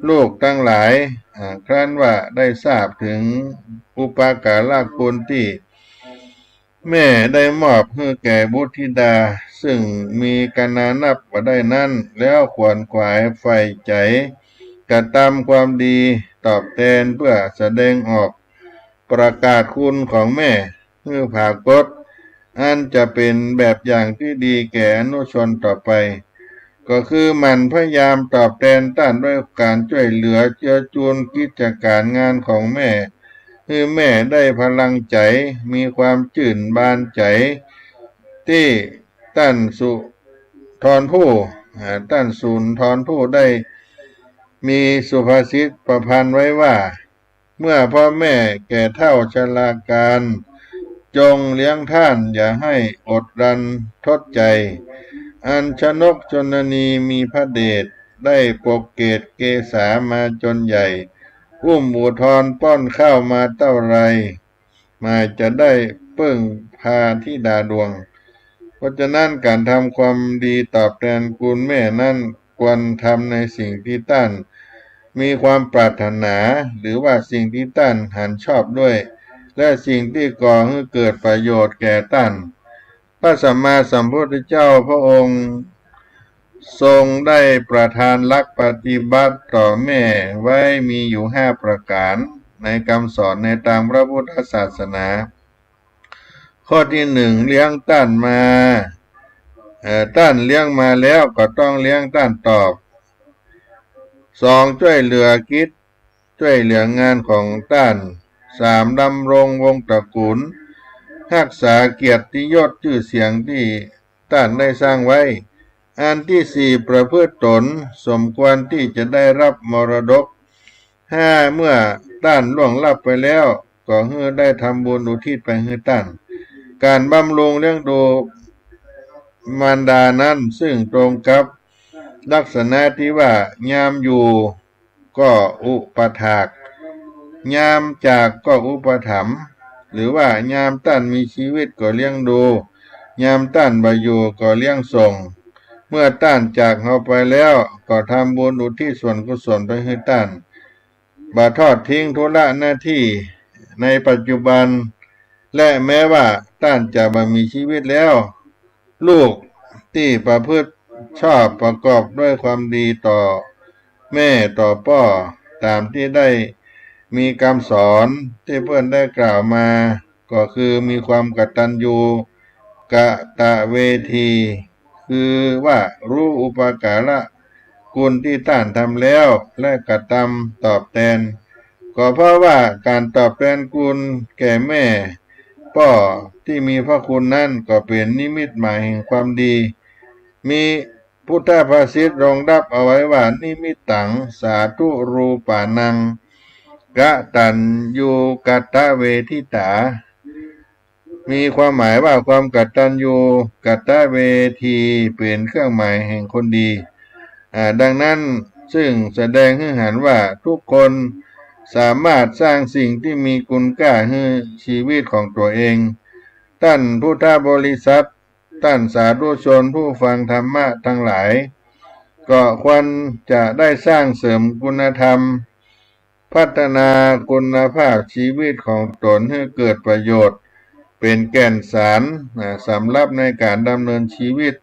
ลูกทั้งหลายครั้นว่าได้ทราบถึงอุปการะคุณที่แม่ได้มอบให้แก่บุตรธิดาซึ่งมีกันนานับว่าได้นั้นแล้วขวนขวายใฝ่ใจกระทำความดีตอบแทนเพื่อแสดงออกประกาศคุณของแม่ให้ภากตอันจะเป็นแบบอย่างที่ดีแก่อนุชนต่อไปก็คือมันพยายามตอบแทนท่านด้วยการช่วยเหลือเจือจูนกิจการงานของแม่ให้แม่ได้พลังใจมีความชื่นบานใจที่ท่านสุทรภู่ได้มีสุภาษิตประพันธ์ไว้ว่าเมื่อพ่อแม่แก่เฒ่าชราการจงเลี้ยงท่านอย่าให้อดรันทดใจอัญชนกชนนีมีพระเดชได้ปกเกตเกษามาจนใหญ่อุ้มอุทธรป้อนข้าวมาเท่าไรมาจะได้เพิ่งพาธิดาดวงเพราะฉะนั้นการทำความดีตอบแทนคุณแม่นั้นควรทำในสิ่งที่ท่านมีความปรารถนาหรือว่าสิ่งที่ท่านหันชอบด้วยและสิ่งที่ก่อให้เกิดประโยชน์แก่ท่านพระสัมมาสัมพุทธเจ้าพระองค์ทรงได้ประทานหลักปฏิบัติต่อแม่ไว้มีอยู่5ประการในคำสอนในทางพระพุทธศาสนาข้อที่1เลี้ยงท่านมาท่านเลี้ยงมาแล้วก็ต้องเลี้ยงท่านตอบ2ช่วยเหลือกิจช่วยเหลืองานของท่าน3ดำรงวงตระกูลรักษาเกียรติยศชื่อเสียงที่ท่านได้สร้างไว้อันที่4ประพฤติตนสมควรที่จะได้รับมรดก5เมื่อท่านล่วงลับไปแล้วก็ให้ได้ทำบุญอุทิศไปให้ท่านการบำรุงเลี้ยงดูมารดานั้นซึ่งตรงกับลักษณะที่ว่ายามอยู่ก็อุปถากยามจากก็อุปถัมภ์หรือว่ายามท่านมีชีวิตก็เลี้ยงดูยามท่านบ่อยู่ก็เลี้ยงส่งเมื่อท่านจากเราไปแล้วก็ทำบุญอุทิศส่วนกุศลไปให้ท่านบ่ทอดทิ้งธุระหน้าที่ในปัจจุบันและแม้ว่าท่านจะบ่มีชีวิตแล้วลูกที่ประพฤติชอบประกอบด้วยความดีต่อแม่ต่อพ่อตามที่ได้มีคำสอนที่เพื่อนได้กล่าวมาก็คือมีความกตัญญูกตเวทีคือว่ารู้อุปการะคุณที่ท่านทำแล้วและกระทำตอบแทนก็เพราะว่าการตอบแทนคุณแก่แม่พ่อที่มีพระคุณนั่นก็เป็นนิมิตหมายแห่งความดีมีพุทธภาษิตรองรับเอาไว้ว่านิมิตตังสาธุรูปานังกตัญญูกตเวทิตามีความหมายว่าความกตัญญูกตเวทีเป็นเครื่องหมายแห่งคนดีดังนั้นซึ่งแสดงให้เห็นว่าทุกคนสามารถสร้างสิ่งที่มีคุณค่าให้ชีวิตของตัวเองท่านพุทธบริษัทท่านสาธุชนผู้ฟังธรรมะทั้งหลายก็ควรจะได้สร้างเสริมคุณธรรมพัฒนาคุณภาพชีวิตของตนให้เกิดประโยชน์เป็นแก่นสารสำหรับในการดำเนินชีวิต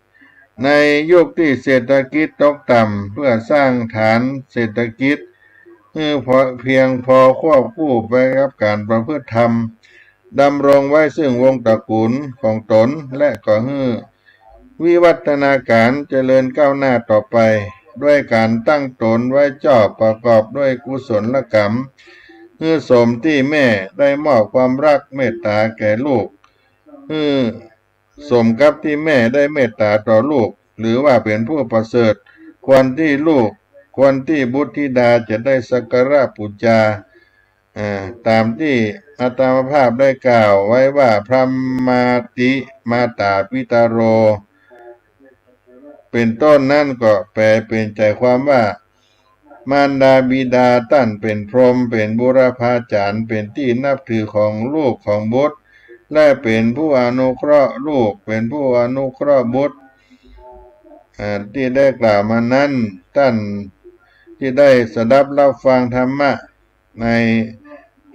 ในยุคที่เศรษฐกิจตกต่ำเพื่อสร้างฐานเศรษฐกิจให้เพียงพอควบคู่ไปกับการประพฤติธรรมดำรงไว้ซึ่งวงตระกูลของตนและก็ให้วิวัฒนาการเจริญก้าวหน้าต่อไปด้วยการตั้งตนไว้ชอบประกอบด้วยกุศลกรรมเพื่อสมที่แม่ได้มอบความรักเมตตาแก่ลูกเพื่อสมกับที่แม่ได้เมตตาต่อลูกหรือว่าเป็นผู้ประเสริฐควรที่บุตรธิดาจะได้สักการะบูชาตามที่อาตมาภาพได้กล่าวไว้ว่าพระมาติมาตาปิตาโรเป็นต้นนั่นก็แปลเป็นใจความว่ามารดาบิดาตั้นเป็นพรหมเป็นบุรพาจารย์เป็นที่นับถือของลูกของบุตรและเป็นผู้อนุเคราะห์ลูกเป็นผู้อนุเคราะห์บุตรที่ได้กล่าวมานั้นท่านที่ได้สดับรับฟังธรรมะใน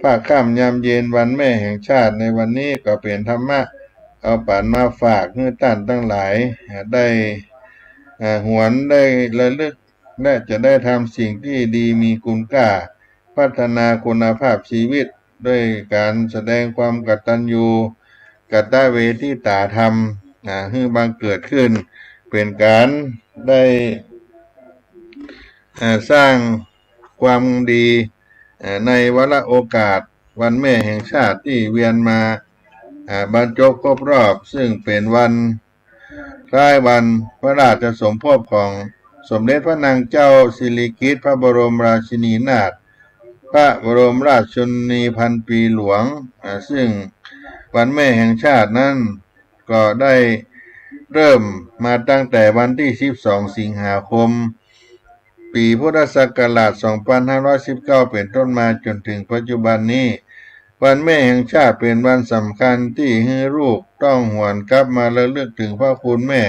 ภาคค่ำยามเย็นวันแม่แห่งชาติในวันนี้ก็เป็นธรรมะเอาป่านมาฝากให้ท่านทั้งหลายได้หวนได้ระลึกและจะได้ทำสิ่งที่ดีมีคุณค่าพัฒนาคุณภาพชีวิตด้วยการแสดงความกตัญญูกตเวทิตาธรรมให้บังเกิดขึ้นเป็นการได้สร้างความดีในวาระโอกาสวันแม่แห่งชาติที่เวียนมาบรรจบครบรอบซึ่งเป็นวันคล้ายวันพระราชสมภพของสมเด็จพระนางเจ้าสิริกิติ์พระบรมราชินีนาถพระบรมราชชนนีพันปีหลวงซึ่งวันแม่แห่งชาตินั้นก็ได้เริ่มมาตั้งแต่วันที่12สิงหาคมปีพุทธศักราช2519เป็นต้นมาจนถึงปัจจุบันนี้วันแม่แห่งชาติเป็นวันสำคัญที่ให้ลูกต้องหวนกลับมาระลึกถึงพระคุณแม่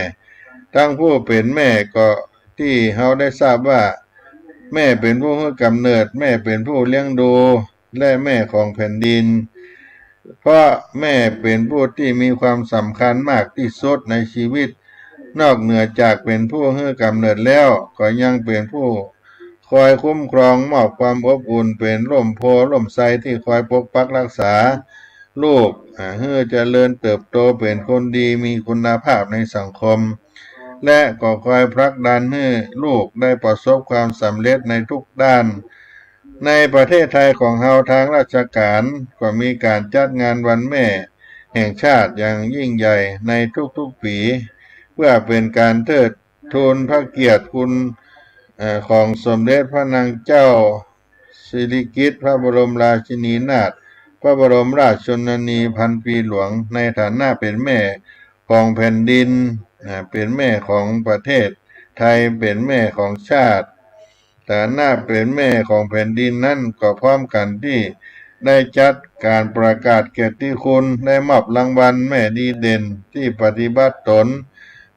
ทั้งผู้เป็นแม่ก็ที่เขาได้ทราบว่าแม่เป็นผู้ให้กำเนิดแม่เป็นผู้เลี้ยงดูและแม่ของแผ่นดินเพราะแม่เป็นผู้ที่มีความสำคัญมากที่สุดในชีวิตนอกเหนือจากเป็นผู้ให้กำเนิดแล้วก็ยังเป็นผู้คอยคุ้มครองมอบความอบอุ่นเป็นร่มโพร่มไทรที่คอยปกปักรักษาลูกให้เจริญเติบโตเป็นคนดีมีคุณภาพในสังคมและก็คอยผลักดันให้ลูกได้ประสบความสำเร็จในทุกด้านในประเทศไทยของเราทางราชการก็มีการจัดงานวันแม่แห่งชาติอย่างยิ่งใหญ่ในทุกๆปีเพื่อเป็นการเทิดทูนพระเกียรติคุณของสมเด็จพระนางเจ้าสิริกิติ์พระบรมราชินีนาถพระบรมราชชนนีพันปีหลวงในฐานะเป็นแม่ของแผ่นดินเป็นแม่ของประเทศไทยเป็นแม่ของชาติฐานะเป็นแม่ของแผ่นดินนั่นก็พร้อมกันที่ได้จัดการประกาศเกียรติคุณได้มอบรางวัลแม่ดีเด่นที่ปฏิบัติตน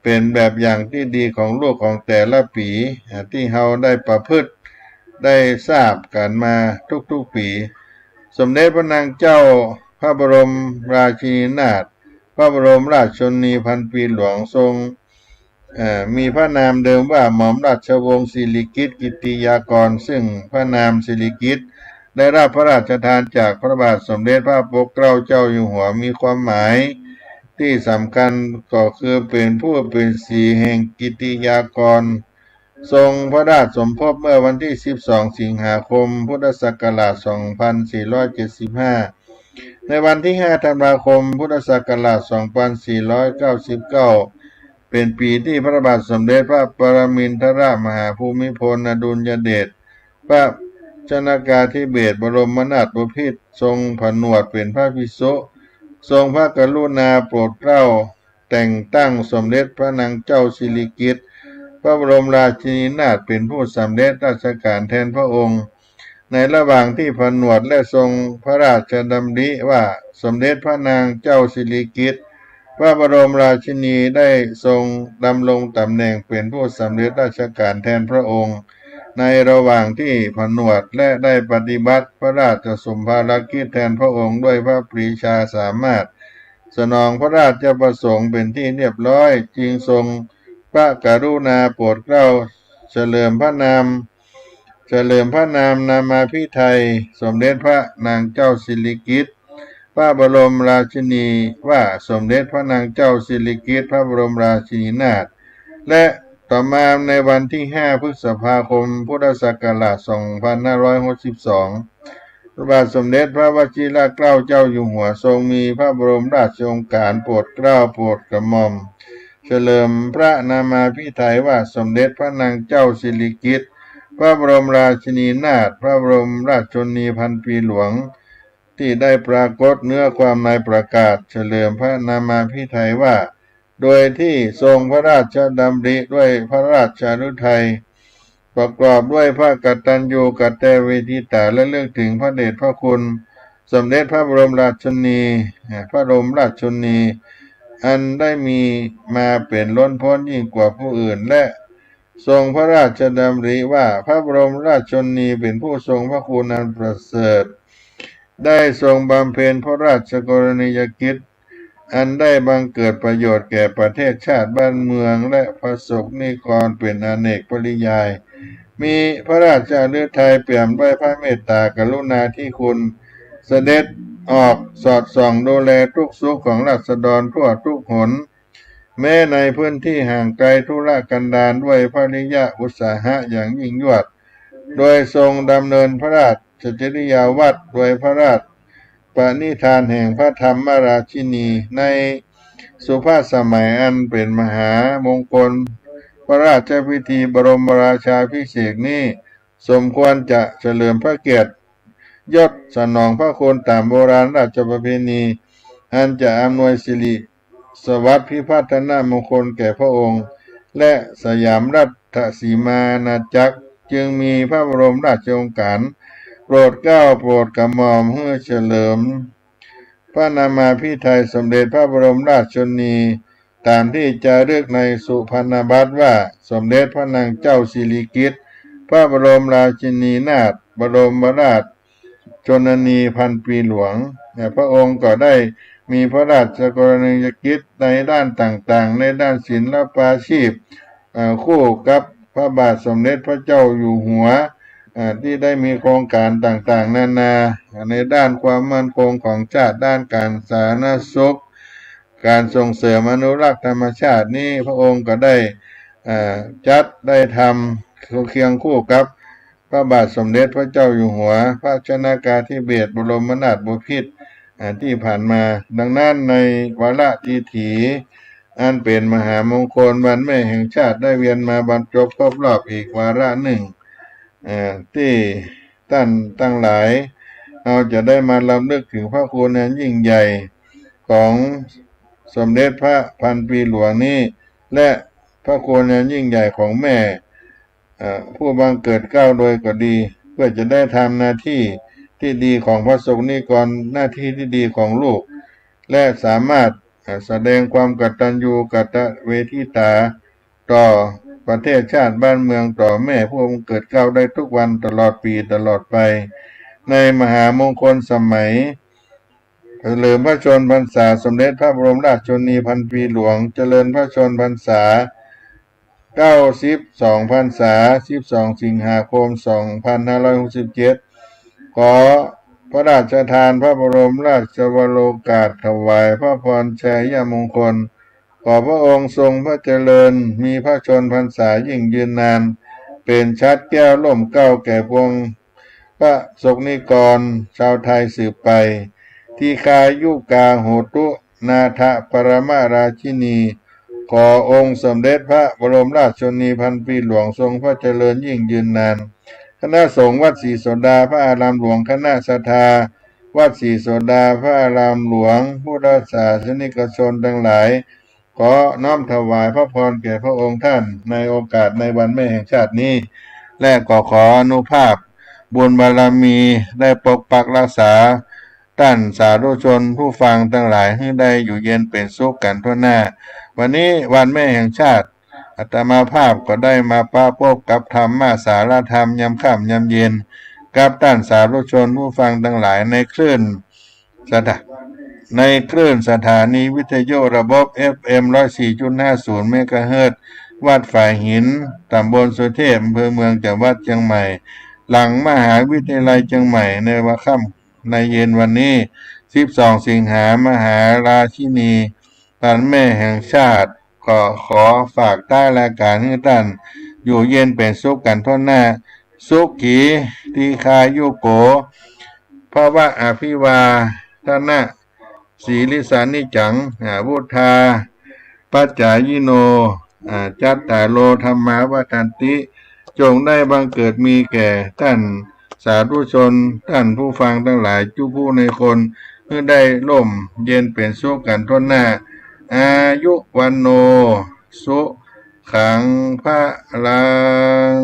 เป็นแบบอย่างที่ดีของลูกของแต่ละปีที่เราได้ประพฤติได้ทราบกันมาทุกๆปีสมเด็จพระนางเจ้าพระบรมราชินีนาถพระบรมราชชนนีพันปีหลวงทรงมีพระนามเดิมว่าหม่อมราชวงศ์สิริกิติ์กิติยากรซึ่งพระนามสิริกิติ์ได้รับพระราชทานจากพระบาทสมเด็จพระปกเกล้าเจ้าอยู่หัวมีความหมายที่สำคัญก็คือเป็นผู้เป็นสีแห่งกิติยากรทรงพระราชสมภพเมื่อวันที่12สิงหาคมพุทธศักราช2475ในวันที่5ธันวาคมพุทธศักราช2499เป็นปีที่พระบาทสมเด็จพระปรมินทรมหาภูมิพลอดุลยเดชพระชนกาธิเบศรบรมนาถบพิตรทรงผนวดเป็นพระภิกษุทรงพระกรุณาโปรดเกล้าแต่งตั้งสมเด็จพระนางเจ้าสิริกิติ์พระบรมราชินีนาถเป็นผู้สำเร็จราชการแทนพระองค์ในระหว่างที่ผนวดและทรงพระราชดำริว่าสมเด็จพระนางเจ้าสิริกิติ์พระบรมราชินีได้ทรงดำรงตำแหน่งเป็นผู้สำเร็จราชการแทนพระองค์ในระหว่างที่ผนวดและได้ปฏิบัติพระราชสมภารกิจแทนพระองค์ด้วยพระปรีชาสามารถสนองพระราชประสงค์เป็นที่เรียบร้อยจึงทรง พระกรุณาโปรดเกล้าเฉลิมพระนามนามาพิไทยสมเด็จพระนางเจ้าสิริกิติ์พระบรมราชินีว่าสมเด็จพระนางเจ้าสิริกิติ์พระบรมราชินีนาถและต่อมาในวันที่ 5 พฤษภาคม พุทธศักราช 2562 พระบาทสมเด็จพระวชิรเกล้าเจ้าอยู่หัวทรงมีพระบรมราชโองการโปรดเกล้าโปรดกระหม่อมเฉลิมพระนามาพิไทยว่าสมเด็จพระนางเจ้าสิริกิติ์พระบรมราชินีนาถพระบรมราชชนนีพันปีหลวงที่ได้ปรากฏเนื้อความในประกาศเฉลิมพระนามาพิไทยว่าโดยที่ทรงพระราชดำริด้วยพระราชฤทัยประกอบด้วยพระกตัญญูกตเวทิตาและเลือกถึงพระเดชพระคุณสมเด็จพระบรมราชชนนีอันได้มีมาเป็นล้นพ้นยิ่งกว่าผู้อื่นและทรงพระราชดำริว่าพระบรมราชชนนีเป็นผู้ทรงพระคุณอันประเสริฐได้ทรงบำเพ็ญพระราชกรณียกิจอันได้บังเกิดประโยชน์แก่ประเทศชาติบ้านเมืองและประสบนิกรเป็นอเนกปริยายมีพระราชฤทัยเปี่ยมด้วยพระเมตตากรุณาธิคุณเสด็จออกสอดส่องดูแลทุกสุขของราษฎรทั่วทุกหนแม้ในพื้นที่ห่างไกลธุรกันดารด้วยภริยะอุตสาหะอย่างยิ่งยวดโดยทรงดำเนินพระราชจริยาวัดโดยพระราชปณิธานแห่งพระธรรมราชินีในสุภาพสมัยอันเป็นมหามงคลพระราชพิธีบรมราชาภิเษกนี้สมควรจะเฉลิมพระเกียรติยศสนองพระคุณตามโบราณราชประเพณีอันจะอำนวยสิริสวัสดิ์พิพัฒนามงคลแก่พระองค์และสยามรัฐสีมาอาณาจักรจึงมีพระบรมราชโองการโปรดเกล้าโปรดกระหม่อมให้เฉลิมพระนามาพิไทยสมเด็จพระบรมราชชนนีตามที่จะเรียกในสุพรรณบัตรว่าสมเด็จพระนางเจ้าสิริกิติ์พระบรมราชินีนาถบรมราชชนนีพันปีหลวงพระองค์ก็ได้มีพระราชกรณียกิจในด้านต่างๆในด้านศิลปาชีพคู่กับพระบาทสมเด็จพระเจ้าอยู่หัวที่ได้มีโครงการต่างๆนานาในด้านความมั่นคงของชาติด้านการสาธารณสุขการส่งเสริมอนุรักษ์ธรรมชาตินี้พระองค์ก็ได้จัดได้ทำเคียงคู่กับพระบาทสมเด็จพระเจ้าอยู่หัวพระชนกาธิเบศรบรมนาถบพิตรที่ผ่านมาดังนั้นในวาระที่ถีอันเป็นมหามงคลวันแม่แห่งชาติได้เวียนมาบรรจบครบรอบอีกวาระหนึ่งที่ท่านทั้งหลายเราจะได้มาลำลึกถึงพระคุณอันยิ่งใหญ่ของสมเด็จพระพันปีหลวงนี้และพระคุณอันยิ่งใหญ่ของแม่ผู้บังเกิดเกล้าโดยก็ดีเพื่อจะได้ทำหน้าที่ที่ดีของพระสงฆ์นิกรหน้าที่ที่ดีของลูกและสามารถแสดงความกตัญญูกตเวทิตาต่อประเทศชาติบ้านเมืองต่อแม่ผู้บังเกิดเกล้าได้ทุกวันตลอดปีตลอดไปในมหามงคลสมัยเฉลิมพระชนมพรรษาสมเด็จพระบรมราชชนนีพันปีหลวงเจริญพระชนมพรรษา92 พรรษา12 สิงหาคม 2567ขอพระราชทานพระบรมราชวโรกาสถวายพระพรชัยมงคลขอพระองค์ทรงพระเจริญมีพระชนมพรรษายิ่งยืนนานเป็นชัดแก้วล่มเกล้าแก่พวงพระสงฆ์นิกรชาวไทยสืบไปที่คายุกาโหตุนาถปรมาราชินีขอองค์สมเด็จพระบรมราชชนนีพันปีหลวงทรงพระเจริญยิ่งยืนนานคณะสงฆ์วัดศรีโสดาพระอารามหลวงคณะศรัทธาวัดศรีโสดาพระอารามหลวงพุทธศาสนิกชนทั้งหลายขอน้อมถวายพระพรแก่พระองค์ท่านในโอกาสในวันแม่แห่งชาตินี้และขออนุภาพบุญบารมีได้ปกปักรักษาท่านสาธุชนผู้ฟังทั้งหลายให้ได้อยู่เย็นเป็นสุขกันทั่วหน้าวันนี้วันแม่แห่งชาติอาตมาภาพก็ได้มาพบกับธรรมสารธรรมยามค่ำยามเย็นกับท่านสาธุชนผู้ฟังทั้งหลายในคลื่นสถานีวิทยุระบบ FM 104.50 เมกะเฮิรตซ์ วัดฝ่ายหินตำบลสุเทพอำเภอเมืองจังหวัดเชียงใหม่ หลังมหาวิทยาลัยเชียงใหม่ในวันค่ำในเย็นวันนี้12 สิงหามหาราชินีวันแม่แห่งชาติก็ขอฝากใต้รายการให้ท่านอยู่เย็นเป็นสุขกันทั่วหน้าสุขีทีคายุโกเพราะว่าอภิวาทนะศีลิสานิจังวุธาปัจจายิโนจัตตาโลธรรมาวัฏันติจงได้บังเกิดมีแก่ท่านสาธุชนท่านผู้ฟังทั้งหลายทุกผู้ในคนเพื่อได้ร่มเย็นเป็นสุขกันทั่วหน้าอายุวันโนสุขังพระลัง